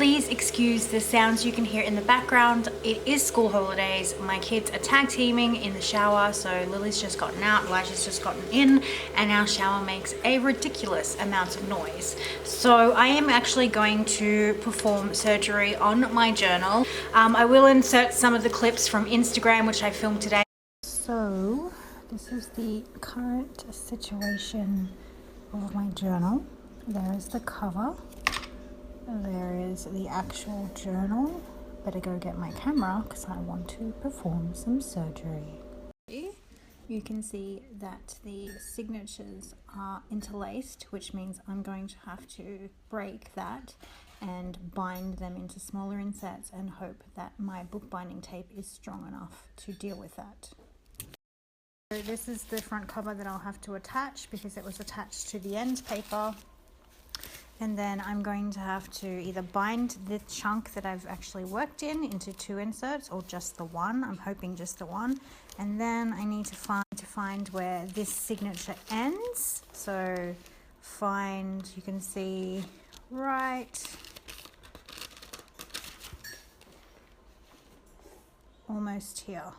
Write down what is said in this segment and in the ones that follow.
Please excuse the sounds you can hear in the background. It is school holidays. My kids are tag teaming in the shower, so Lily's just gotten out, Elijah's just gotten in, and our shower makes a ridiculous amount of noise. So I am actually going to perform surgery on my journal. I will insert some of the clips from Instagram, which I filmed today. So this is the current situation of my journal. There is the cover. There is the actual journal. Better go get my camera because I want to perform some surgery. You can see that the signatures are interlaced, which means I'm going to have to break that and bind them into smaller insets and hope that my bookbinding tape is strong enough to deal with that. So this is the front cover that I'll have to attach because it was attached to the end paper. And then I'm going to have to either bind the chunk that I've actually worked in into 2 inserts or just the one. I'm hoping just the one. And then I need to find where this signature ends. So you can see right almost here.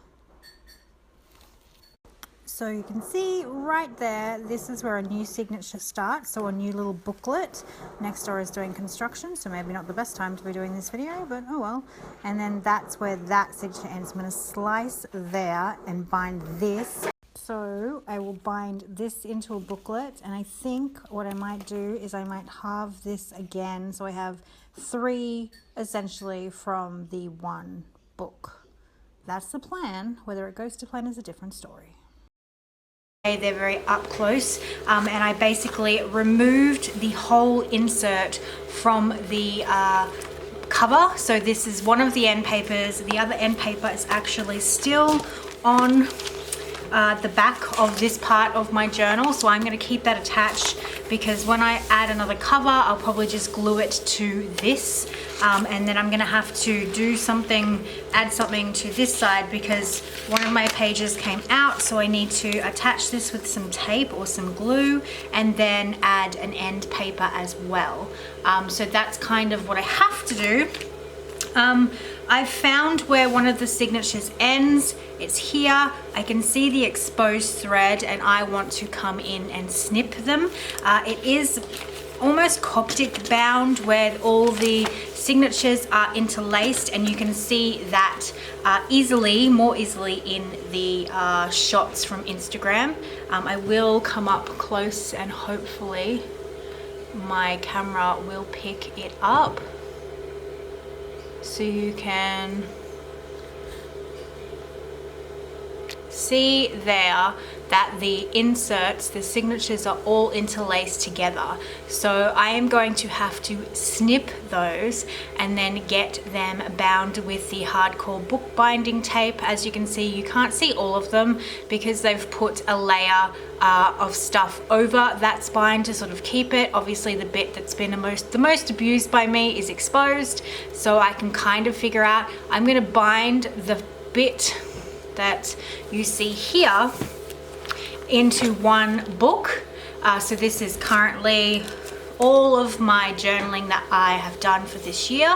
So you can see right there, this is where a new signature starts, so a new little booklet. Next door is doing construction, so maybe not the best time to be doing this video, but oh well. And then that's where that signature ends. I'm going to slice there and bind this. So I will bind this into a booklet, and I think what I might do is I might halve this again, so I have 3 essentially from the one book. That's the plan. Whether it goes to plan is a different story. They're very up close, and I basically removed the whole insert from the cover. So this is one of the end papers. The other end paper is actually still on the back of this part of my journal, so I'm going to keep that attached because when I add another cover I'll probably just glue it to this, and then I'm going to have to add something to this side because one of my pages came out, so I need to attach this with some tape or some glue and then add an end paper as well. So that's kind of what I have to do. I've found where one of the signatures ends. It's here. I can see the exposed thread and I want to come in and snip them. It is almost Coptic bound where all the signatures are interlaced, and you can see that more easily in the shots from Instagram. I will come up close and hopefully my camera will pick it up. So you can see there that the inserts, the signatures are all interlaced together. So I am going to have to snip those and then get them bound with the hardcore bookbinding tape. As you can see, you can't see all of them because they've put a layer of stuff over that spine to sort of keep it. Obviously the bit that's been the most abused by me is exposed, so I can kind of figure out. I'm going to bind the bit that you see here into one book. So this is currently all of my journaling that I have done for this year,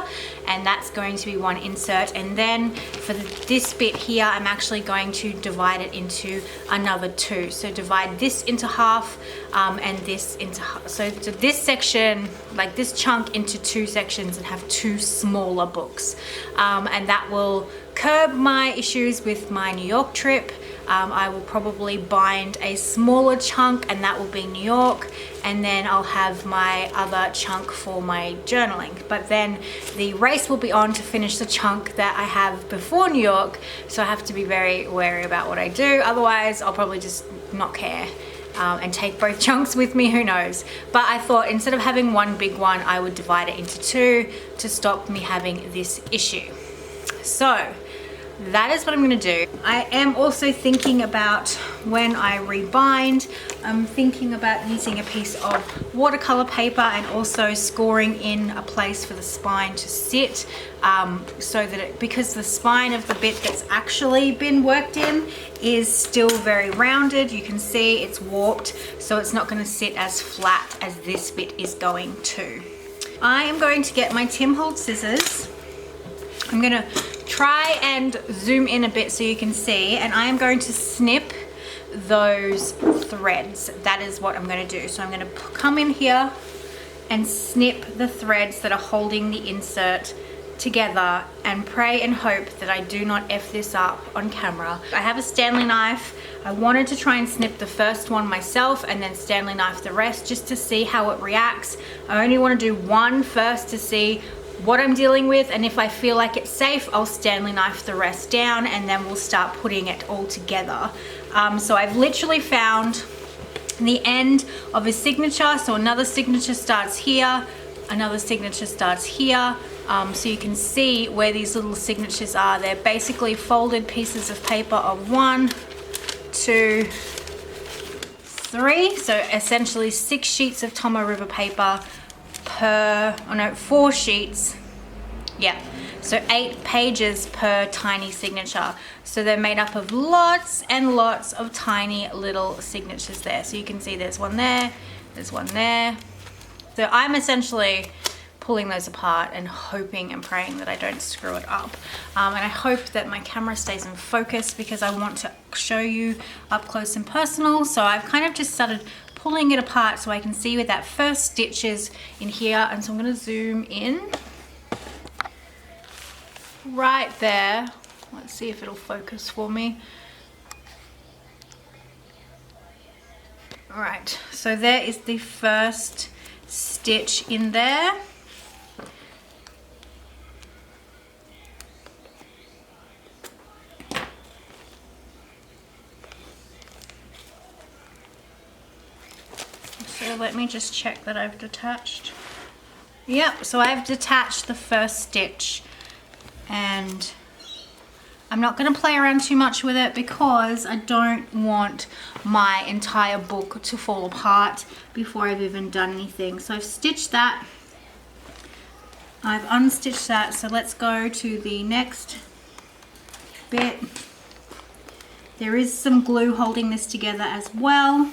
and that's going to be one insert. And then for this bit here, I'm actually going to divide it into another 2. So divide this into half and this into half. So this section, like this chunk, into 2 sections and have 2 smaller books. And that will curb my issues with my New York trip. I will probably bind a smaller chunk and that will be New York, and then I'll have my other chunk for my journaling. But then the race will be on to finish the chunk that I have before New York, so I have to be very wary about what I do. Otherwise I'll probably just not care and take both chunks with me, who knows. But I thought instead of having one big one, I would divide it into 2 to stop me having this issue. So that is what I'm going to do. I am also thinking about when I rebind, I'm thinking about using a piece of watercolor paper and also scoring in a place for the spine to sit, so that because the spine of the bit that's actually been worked in is still very rounded, you can see it's warped, so it's not going to sit as flat as this bit is going to. I am going to get my Tim Holtz scissors. I'm gonna try and zoom in a bit so you can see, and I am going to snip those threads. That is what I'm going to do. So I'm going to come in here and snip the threads that are holding the insert together, and pray and hope that I do not F this up on camera. I have a Stanley knife. I wanted to try and snip the first one myself and then Stanley knife the rest just to see how it reacts. I only want to do one first to see what I'm dealing with, and if I feel like it's safe, I'll Stanley knife the rest down, and then we'll start putting it all together. So I've literally found the end of a signature. So another signature starts here, another signature starts here. So you can see where these little signatures are. They're basically folded pieces of paper of 1, 2, 3. So essentially 6 sheets of Tomo River paper per, 4 sheets. Yeah, so 8 pages per tiny signature. So they're made up of lots and lots of tiny little signatures there. So you can see there's one there, there's one there. So I'm essentially pulling those apart and hoping and praying that I don't screw it up. And I hope that my camera stays in focus because I want to show you up close and personal. So I've kind of just started pulling it apart so I can see where that first stitch is in here. And so I'm going to zoom in right there. Let's see if it'll focus for me. All right, so there is the first stitch in there. So let me just check that I've detached. Yep, so I've detached the first stitch, and I'm not going to play around too much with it because I don't want my entire book to fall apart before I've even done anything. So I've stitched that, I've unstitched that, so let's go to the next bit. There is some glue holding this together as well.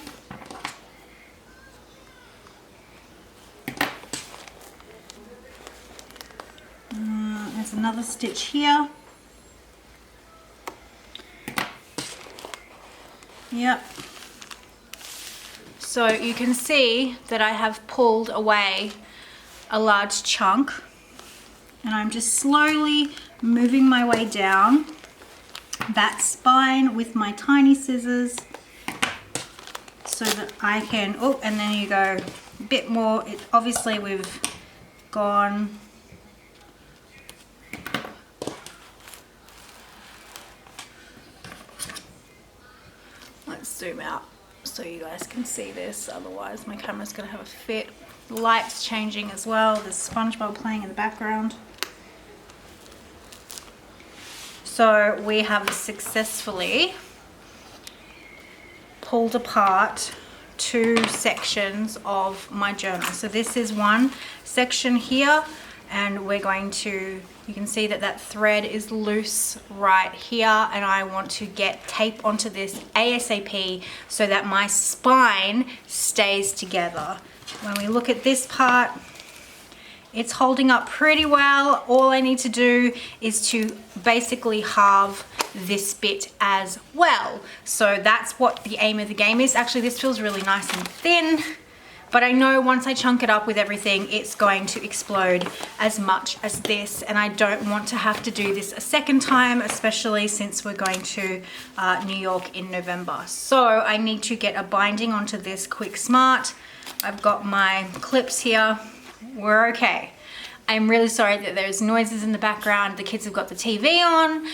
There's another stitch here. Yep. So you can see that I have pulled away a large chunk, and I'm just slowly moving my way down that spine with my tiny scissors so that I can, oh, and then you go a bit more. Obviously we've gone zoom out so you guys can see this, otherwise my camera's gonna have a fit. The light's changing as well. There's SpongeBob playing in the background. So we have successfully pulled apart 2 sections of my journal. So this is one section here, and we're going to, you can see that that thread is loose right here, and I want to get tape onto this ASAP so that my spine stays together. When we look at this part, it's holding up pretty well. All I need to do is to basically halve this bit as well. So that's what the aim of the game is. Actually, this feels really nice and thin, but I know once I chunk it up with everything, it's going to explode as much as this, and I don't want to have to do this a second time, especially since we're going to New York in November. So I need to get a binding onto this quick smart. I've got my clips here. We're okay. I'm really sorry that there's noises in the background. The kids have got the TV on,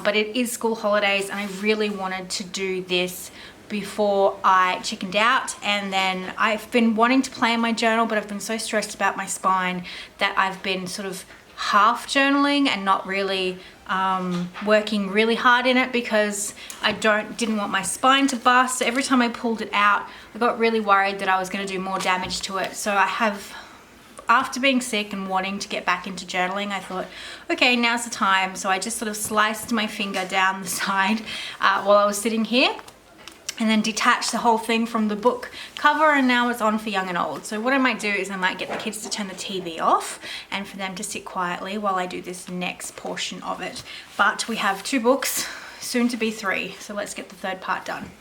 but it is school holidays, and I really wanted to do this before I chickened out. And then I've been wanting to play in my journal, but I've been so stressed about my spine that I've been sort of half journaling and not really working really hard in it because I didn't want my spine to bust. So every time I pulled it out, I got really worried that I was going to do more damage to it. So I have, after being sick and wanting to get back into journaling, I thought, okay, now's the time. So I just sort of sliced my finger down the side while I was sitting here. and then detach the whole thing from the book cover, and now it's on for young and old. So what I might do is I might get the kids to turn the TV off and for them to sit quietly while I do this next portion of it. But we have 2 books, soon to be 3, so let's get the 3rd part done.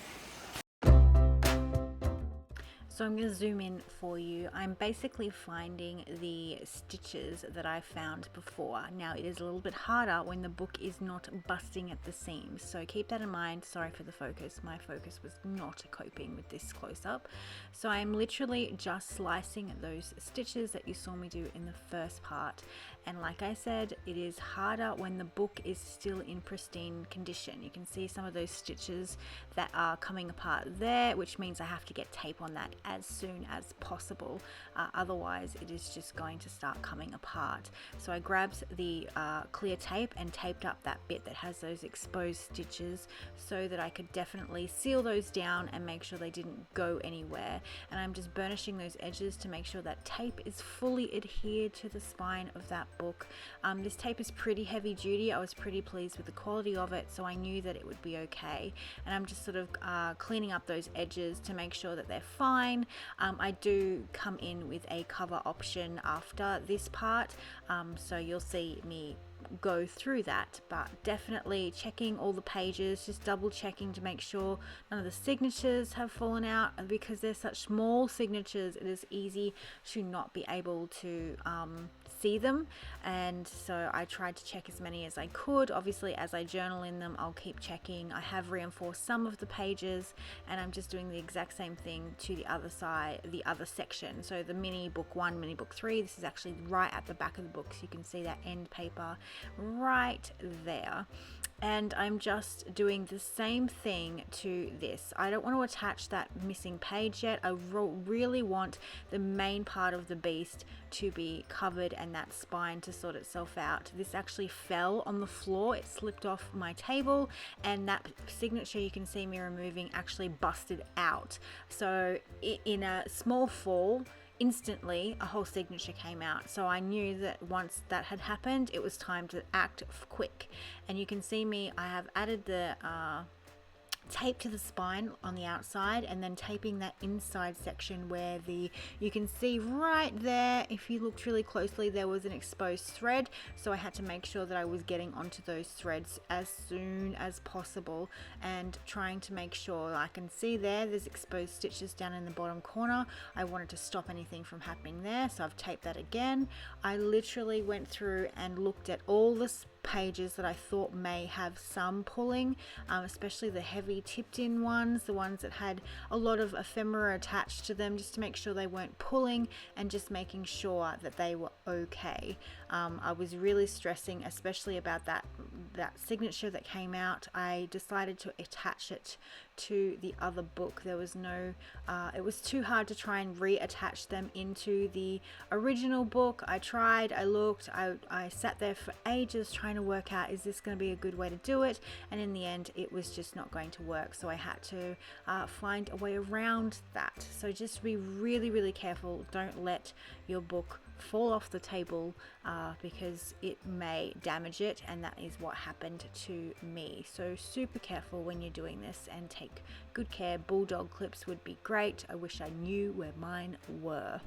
So I'm going to zoom in for you. I'm basically finding the stitches that I found before. Now it is a little bit harder when the book is not busting at the seams, so keep that in mind. Sorry for the focus, my focus was not coping with this close-up. So I'm literally just slicing those stitches that you saw me do in the first part, and like I said, it is harder when the book is still in pristine condition. You can see some of those stitches that are coming apart there, which means I have to get tape on that as soon as possible, otherwise it is just going to start coming apart. So I grabbed the clear tape and taped up that bit that has those exposed stitches so that I could definitely seal those down and make sure they didn't go anywhere. And I'm just burnishing those edges to make sure that tape is fully adhered to the spine of that book. This tape is pretty heavy duty. I was pretty pleased with the quality of it, so I knew that it would be okay. And I'm just sort of cleaning up those edges to make sure that they're fine. I do come in with a cover option after this part, so you'll see me go through that, but definitely checking all the pages, just double checking to make sure none of the signatures have fallen out, and because they're such small signatures it is easy to not be able to see them, and so I tried to check as many as I could. Obviously as I journal in them I'll keep checking. I have reinforced some of the pages, and I'm just doing the exact same thing to the other side, the other section. So the mini book 1, mini book 3, this is actually right at the back of the book, so you can see that end paper right there. And I'm just doing the same thing to this. I don't want to attach that missing page yet. I really want the main part of the beast to be covered and that spine to sort itself out. This actually fell on the floor. It slipped off my table, and that signature you can see me removing actually busted out. So in a small fall, instantly a whole signature came out, so I knew that once that had happened it was time to act quick. And you can see me, I have added the tape to the spine on the outside, and then taping that inside section where you can see right there, if you looked really closely, there was an exposed thread, so I had to make sure that I was getting onto those threads as soon as possible and trying to make sure. I can see there's exposed stitches down in the bottom corner. I wanted to stop anything from happening there, so I've taped that again. I literally went through and looked at all the pages that I thought may have some pulling, especially the heavy tipped in ones, the ones that had a lot of ephemera attached to them, just to make sure they weren't pulling and just making sure that they were okay. I was really stressing especially about that signature that came out. I decided to attach it to the other book. There was no it was too hard to try and reattach them into the original book. I tried, I looked, I sat there for ages trying to work out, is this going to be a good way to do it? And in the end it was just not going to work, so I had to find a way around that. So just be really careful. Don't let your book fall off the table because it may damage it, and that is what happened to me. So super careful when you're doing this and take good care. Bulldog clips would be great. I wish I knew where mine were.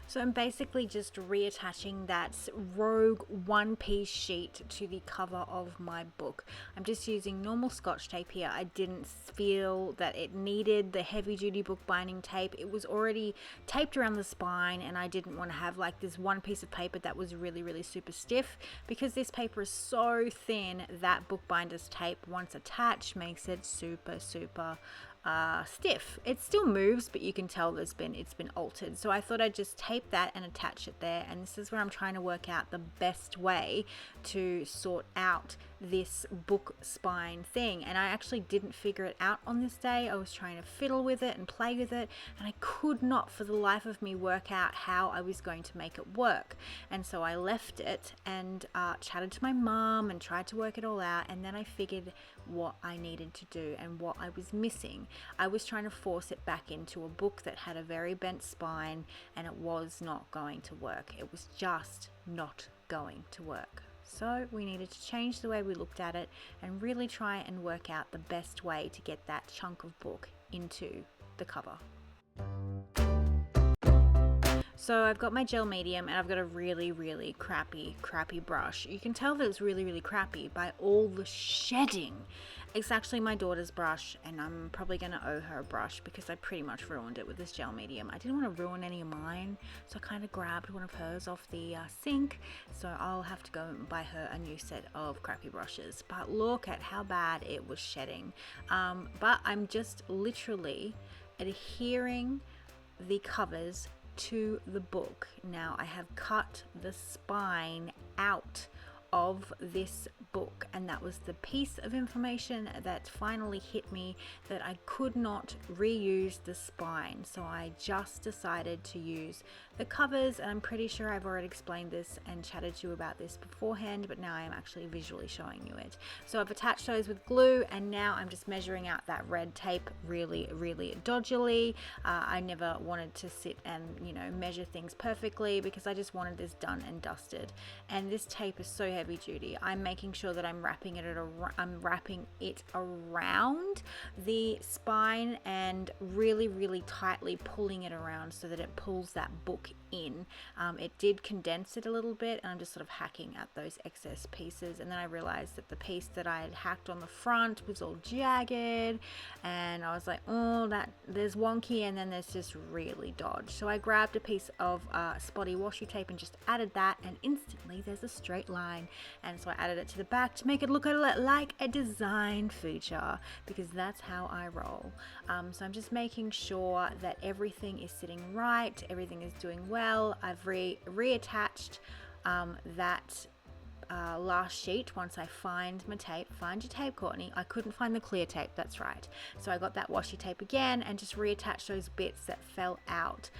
So I'm basically just reattaching that rogue one-piece sheet to the cover of my book. I'm just using normal Scotch tape here. I didn't feel that it needed the heavy-duty bookbinding tape. It was already taped around the spine, and I didn't want to have like this one piece of paper that was really super stiff, because this paper is so thin that bookbinder's tape, once attached, makes it super stiff. It still moves, but you can tell it's been altered. So I thought I'd just tape that and attach it there, and this is where I'm trying to work out the best way to sort out this book spine thing. And I actually didn't figure it out on this day. I was trying to fiddle with it and play with it, and I could not for the life of me work out how I was going to make it work. And so I left it and chatted to my mom and tried to work it all out, and then I figured what I needed to do and what I was missing. I was trying to force it back into a book that had a very bent spine, and it was not going to work. It was just not going to work. So we needed to change the way we looked at it and really try and work out the best way to get that chunk of book into the cover. So I've got my gel medium and I've got a really crappy brush. You can tell that it's really crappy by all the shedding. It's actually my daughter's brush, and I'm probably going to owe her a brush because I pretty much ruined it with this gel medium. I didn't want to ruin any of mine, so I kind of grabbed one of hers off the sink. So I'll have to go and buy her a new set of crappy brushes. But look at how bad it was shedding. But I'm just literally adhering the covers to the book. Now I have cut the spine out of this book, and that was the piece of information that finally hit me, that I could not reuse the spine. So I just decided to use the covers, and I'm pretty sure I've already explained this and chatted to you about this beforehand, but now I'm actually visually showing you it. So I've attached those with glue, and now I'm just measuring out that red tape really dodgily. I never wanted to sit and measure things perfectly because I just wanted this done and dusted, and this tape is so heavy duty. I'm making sure that I'm wrapping it around the spine and really tightly pulling it around so that it pulls that book in. It did condense it a little bit, and I'm just sort of hacking at those excess pieces, and then I realized that the piece that I had hacked on the front was all jagged, and I was like, oh, that there's wonky, and then there's just really dodged. So I grabbed a piece of spotty washi tape and just added that, and instantly there's a straight line. And so I added it to the back to make it look like a design feature, because that's how I roll. So I'm just making sure that everything is sitting right, everything is doing well. I've reattached that last sheet once I find my tape. Find your tape, Courtney. I couldn't find the clear tape, that's right. So I got that washi tape again and just reattached those bits that fell out.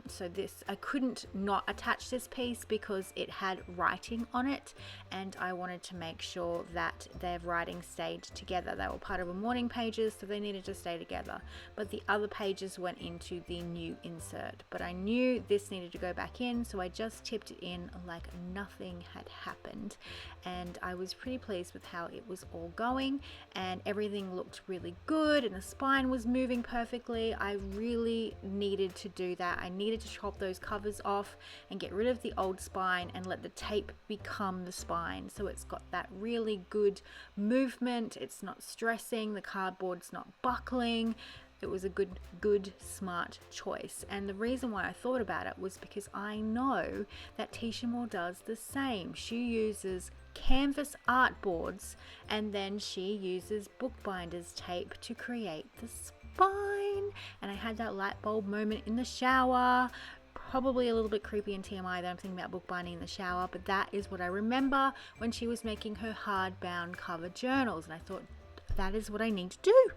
So this, I couldn't not attach this piece because it had writing on it, and I wanted to make sure that their writing stayed together. They were part of a morning pages, so they needed to stay together. But the other pages went into the new insert. But I knew this needed to go back in, so I just tipped it in like nothing had happened. And I was pretty pleased with how it was all going, and everything looked really good, and the spine was moving perfectly. I really needed to do that. I needed to chop those covers off and get rid of the old spine and let the tape become the spine, so it's got that really good movement. It's not stressing, the cardboard's not buckling. It was a good, smart choice. And the reason why I thought about it was because I know that Tisha Moore does the same. She uses canvas artboards, and then she uses bookbinders tape to create the spine. And I had that light bulb moment in the shower. Probably a little bit creepy and TMI that I'm thinking about bookbinding in the shower, but that is what I remember when she was making her hardbound cover journals. And I thought, that is what I need to do.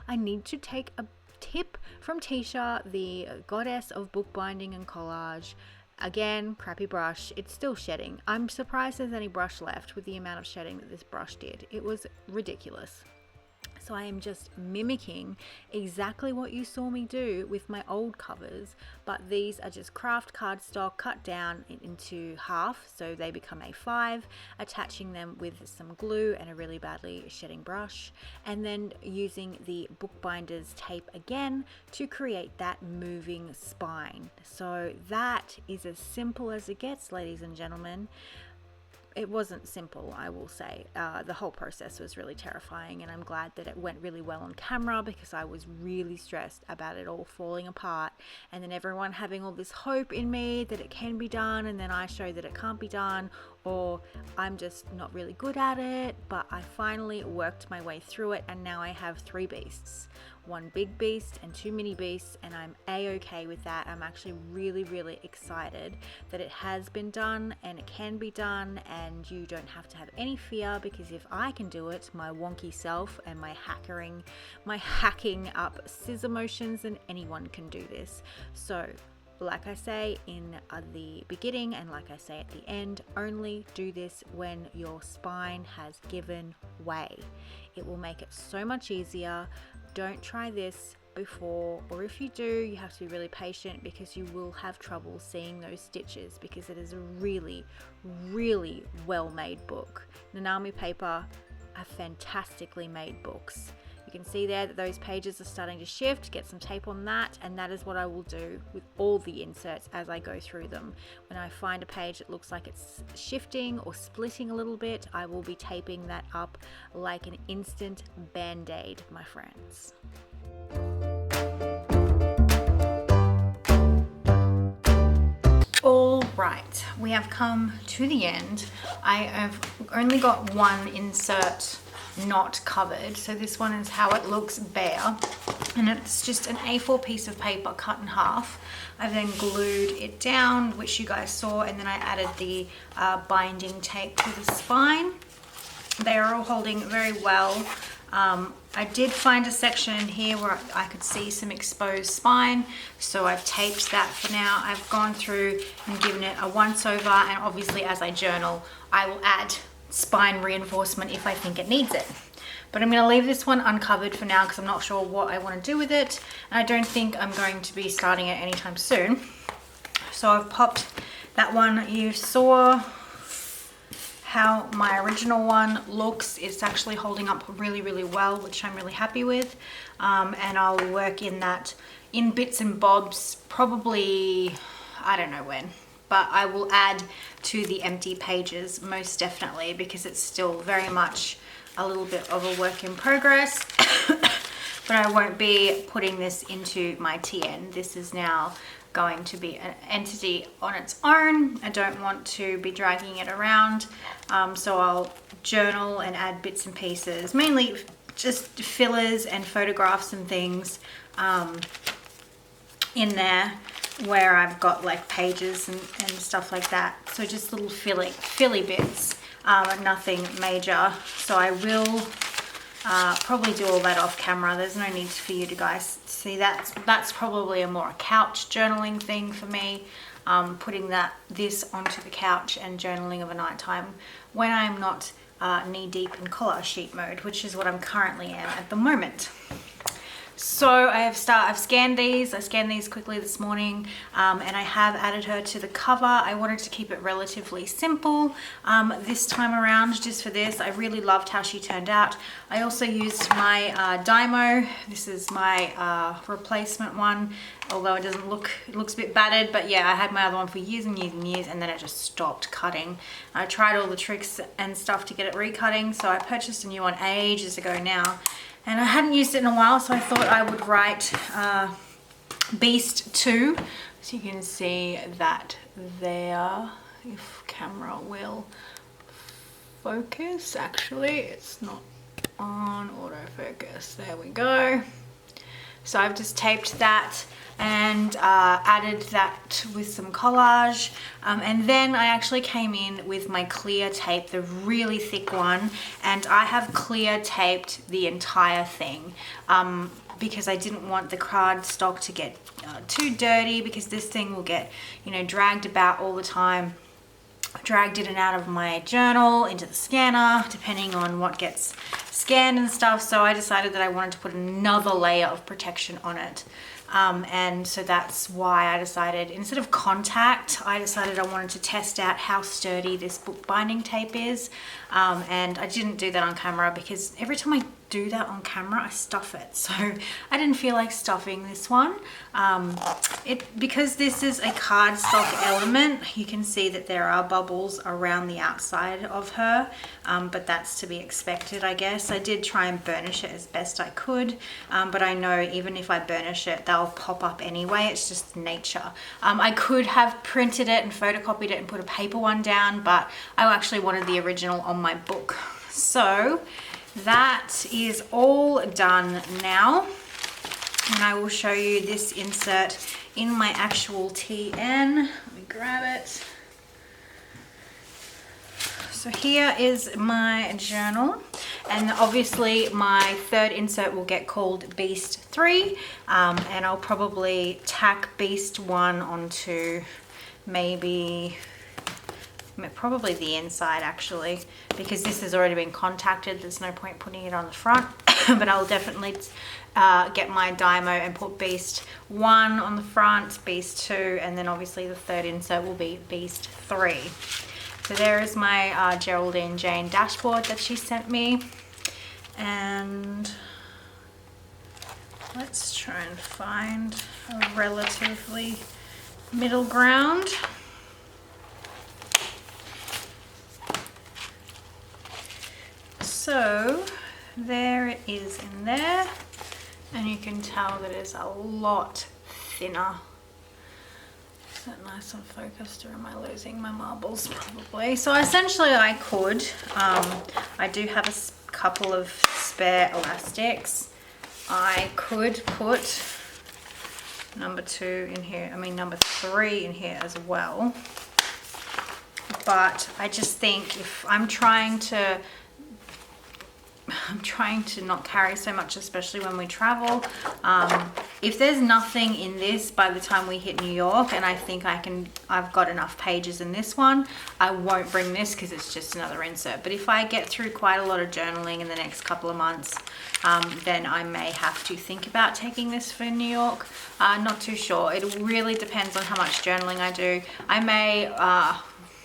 I need to take a tip from Tisha, the goddess of bookbinding and collage. Again, crappy brush. It's still shedding. I'm surprised there's any brush left with the amount of shedding that this brush did. It was ridiculous. So I am just mimicking exactly what you saw me do with my old covers, but these are just craft cardstock cut down into half so they become A5, attaching them with some glue and a really badly shedding brush, and then using the bookbinders tape again to create that moving spine. So that is as simple as it gets, ladies and gentlemen. It wasn't simple, I will say. The whole process was really terrifying, and I'm glad that it went really well on camera because I was really stressed about it all falling apart, and then everyone having all this hope in me that it can be done, and then I show that it can't be done, or I'm just not really good at it. But I finally worked my way through it, and now I have 3 beasts. 1 big beast and 2 mini beasts, and I'm a-okay with that. I'm actually really excited that it has been done and it can be done, and you don't have to have any fear, because if I can do it, my wonky self and my hacking up scissor motions, then anyone can do this. So like I say in the beginning and like I say at the end, only do this when your spine has given way. It will make it so much easier. don't try this before, or if you do, you have to be really patient because you will have trouble seeing those stitches, because it is a really, really well made book. Nanami Paper are fantastically made books. You can see there that those pages are starting to shift. Get some tape on that, and that is what I will do with all the inserts as I go through them. When I find a page that looks like it's shifting or splitting a little bit, I will be taping that up like an instant band-aid, my friends. All right, we have come to the end. I have only got one insert not covered, so this one is how it looks bare, and it's just an A4 piece of paper cut in half. I then glued it down, which you guys saw, and then I added the binding tape to the spine. They are all holding very well. I did find a section in here where I could see some exposed spine, so I've taped that for now. I've gone through and given it a once over, and obviously as I journal I will add spine reinforcement if I think it needs it. But I'm going to leave this one uncovered for now because I'm not sure what I want to do with it, and I don't think I'm going to be starting it anytime soon. So I've popped that one. You saw how my original one looks. It's actually holding up really, really well, which I'm really happy with. And I'll work in that in bits and bobs, probably, I don't know when, but I will add to the empty pages most definitely, because it's still very much a little bit of a work in progress. But I won't be putting this into my TN. This is now going to be an entity on its own. I don't want to be dragging it around, so I'll journal and add bits and pieces, mainly just fillers and photographs and things in there where I've got like pages and stuff like that. So just little filly bits, nothing major. So I will probably do all that off camera. There's no need for you to guys see that. That's probably a more couch journaling thing for me, putting this onto the couch and journaling of a nighttime when I'm not knee deep in collage sheet mode, which is what I'm currently am at the moment. So I've scanned these. I scanned these quickly this morning, and I have added her to the cover. I wanted to keep it relatively simple this time around, just for this. I really loved how she turned out. I also used my Dymo. This is my replacement one, although it doesn't look, it looks a bit battered, but yeah, I had my other one for years and years and years, and then it just stopped cutting. I tried all the tricks and stuff to get it recutting, so I purchased a new one ages ago now. And I hadn't used it in a while, so I thought I would write Beast 2. So you can see that there, if camera will focus. Actually, it's not on autofocus. There we go. So I've just taped that and added that with some collage, and then I actually came in with my clear tape, the really thick one, and I have clear taped the entire thing because I didn't want the card stock to get too dirty, because this thing will get, you know, dragged about all the time. Dragged in and out of my journal into the scanner depending on what gets scanned and stuff, so I decided that I wanted to put another layer of protection on it. And so that's why I decided, instead of contact, I decided I wanted to test out how sturdy this book binding tape is. And I didn't do that on camera because every time I do that on camera I stuff it, so I didn't feel like stuffing this one. Because this is a cardstock element, you can see that there are bubbles around the outside of her, but that's to be expected, I guess. I did try and burnish it as best I could, but I know even if I burnish it they'll pop up anyway. It's just nature. I could have printed it and photocopied it and put a paper one down, but I actually wanted the original on my book. So that is all done now, and I will show you this insert in my actual TN. Let me grab it. So here is my journal, and obviously my third insert will get called Beast 3, and I'll probably tack Beast 1 onto probably the inside actually, because this has already been contacted. There's no point putting it on the front. but I'll definitely get my Dymo and put Beast 1 on the front, Beast 2, and then obviously the third insert will be Beast 3. So there is my Geraldine Jane dashboard that she sent me, and let's try and find a relatively middle ground. So there it is in there, and you can tell that it's a lot thinner. Is that nice and focused, or am I losing my marbles? Probably. So essentially I could, I do have a couple of spare elastics. I could put number 2 in here, number 3 in here as well. But I just think if I'm trying to not carry so much, especially when we travel. If there's nothing in this by the time we hit New York, and I think I've got enough pages in this one, I won't bring this because it's just another insert. But if I get through quite a lot of journaling in the next couple of months, then I may have to think about taking this for New York. Not too sure. It really depends on how much journaling I do. I may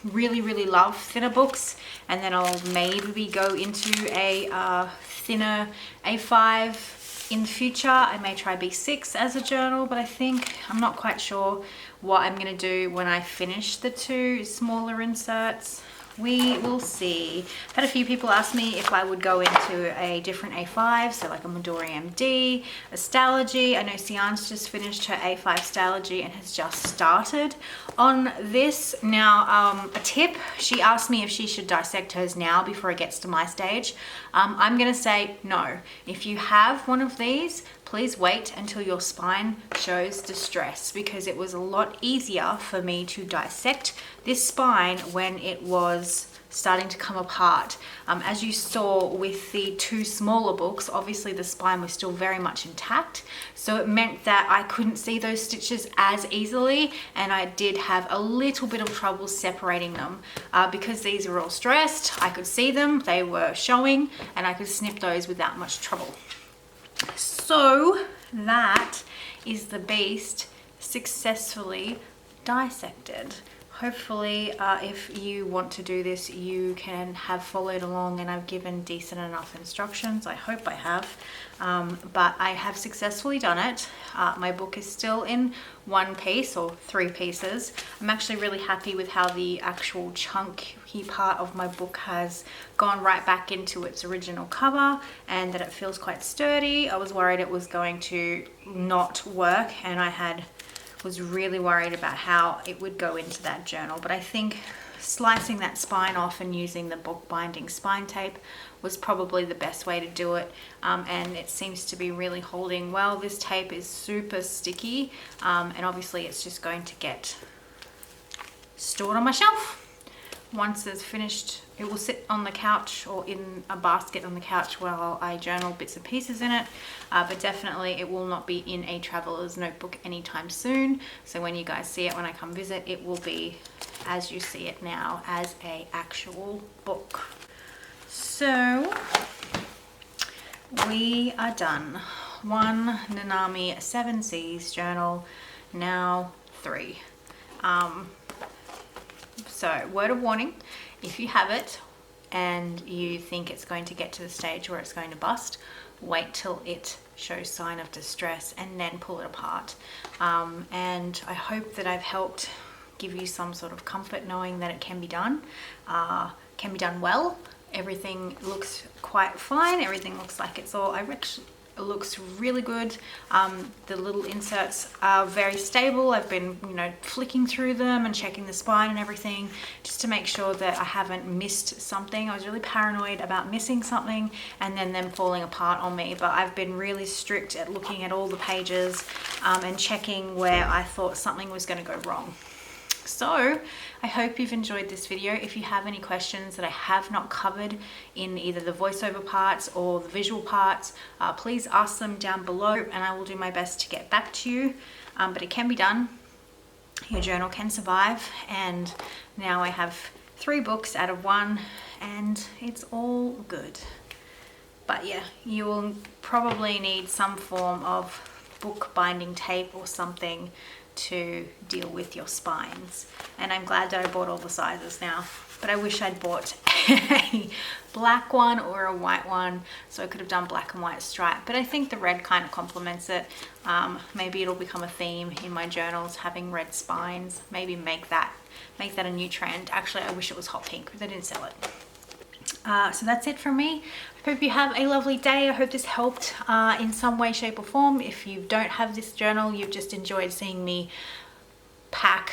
really love thinner books, and then I'll maybe go into a thinner A5 in the future. I may try B6 as a journal, but I'm not quite sure what I'm going to do when I finish the 2 smaller inserts. We will see. I've had a few people ask me if I would go into a different A5, so like a Midori MD, a Stalogy. I know Sian's just finished her A5 Stalogy and has just started on this. Now, a tip, she asked me if she should dissect hers now before it gets to my stage. I'm going to say no. If you have one of these, please wait until your spine shows distress, because it was a lot easier for me to dissect this spine when it was starting to come apart. As you saw with the 2 smaller books, obviously the spine was still very much intact, so it meant that I couldn't see those stitches as easily, and I did have a little bit of trouble separating them. Because these are all stressed, I could see them, they were showing, and I could snip those without much trouble. So that is the Beast successfully dissected. Hopefully, if you want to do this, you can have followed along, and I've given decent enough instructions. I hope I have, but I have successfully done it. My book is still in 1 piece or 3 pieces. I'm actually really happy with how the actual chunky part of my book has gone right back into its original cover, and that it feels quite sturdy. I was worried it was going to not work, and I was really worried about how it would go into that journal, but I think slicing that spine off and using the book binding spine tape was probably the best way to do it, and it seems to be really holding well. This tape is super sticky, and obviously it's just going to get stored on my shelf. Once it's finished, it will sit on the couch or in a basket on the couch while I journal bits and pieces in it, but definitely it will not be in a traveler's notebook anytime soon. So when you guys see it when I come visit, it will be as you see it now, as a actual book. So we are done. 1 Nanami 7 Seas journal, now 3. So word of warning, if you have it and you think it's going to get to the stage where it's going to bust, wait till it shows sign of distress and then pull it apart. And I hope that I've helped give you some sort of comfort knowing that it can be done well. Everything looks quite fine. Everything looks like it's all, it looks really good. The little inserts are very stable. I've been, flicking through them and checking the spine and everything just to make sure that I haven't missed something. I was really paranoid about missing something and then them falling apart on me, but I've been really strict at looking at all the pages and checking where I thought something was going to go wrong. So I hope you've enjoyed this video. If you have any questions that I have not covered in either the voiceover parts or the visual parts, please ask them down below and I will do my best to get back to you. But it can be done. Your journal can survive, and now I have 3 books out of 1 and it's all good. But yeah, you will probably need some form of book binding tape or something to deal with your spines. And I'm glad that I bought all the sizes now, but I wish I'd bought a black one or a white one so I could have done black and white stripe, but I think the red kind of complements it. Maybe it'll become a theme in my journals, having red spines. Maybe make that a new trend. Actually, I wish it was hot pink, but they didn't sell it. So that's it from me. I hope you have a lovely day. I hope this helped in some way, shape or form. If you don't have this journal, you've just enjoyed seeing me pack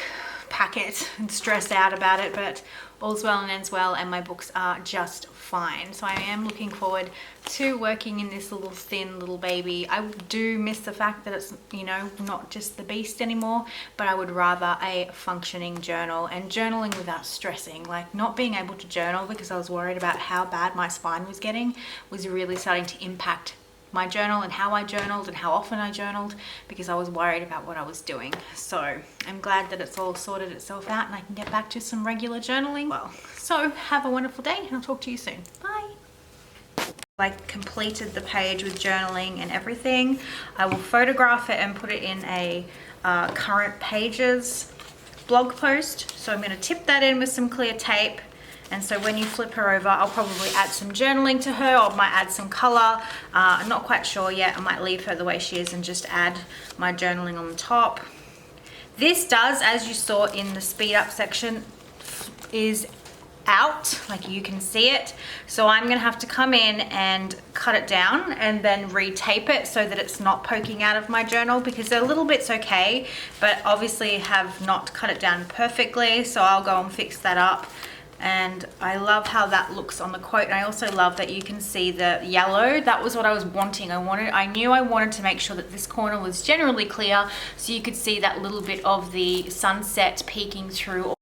it and stress out about it, but all's well and ends well, and my books are just fine. So I am looking forward to working in this little thin little baby. I do miss the fact that it's, you know, not just the beast anymore, but I would rather a functioning journal and journaling without stressing. Like, not being able to journal because I was worried about how bad my spine was getting was really starting to impact my journal and how I journaled and how often I journaled, because I was worried about what I was doing. So I'm glad that it's all sorted itself out and I can get back to some regular journaling. Well, so have a wonderful day and I'll talk to you soon. Bye. I completed the page with journaling and everything. I will photograph it and put it in a current pages blog post. So I'm going to tip that in with some clear tape. And so when you flip her over, I'll probably add some journaling to her, or might add some color. I'm not quite sure yet. I might leave her the way she is and just add my journaling on the top. This does, as you saw in the speed up section, is out, like you can see it. So I'm gonna have to come in and cut it down and then re-tape it so that it's not poking out of my journal, because a little bit's okay, but obviously have not cut it down perfectly. So I'll go and fix that up. And I love how that looks on the quote. And I also love that you can see the yellow. That was what I was wanting. I knew I wanted to make sure that this corner was generally clear so you could see that little bit of the sunset peeking through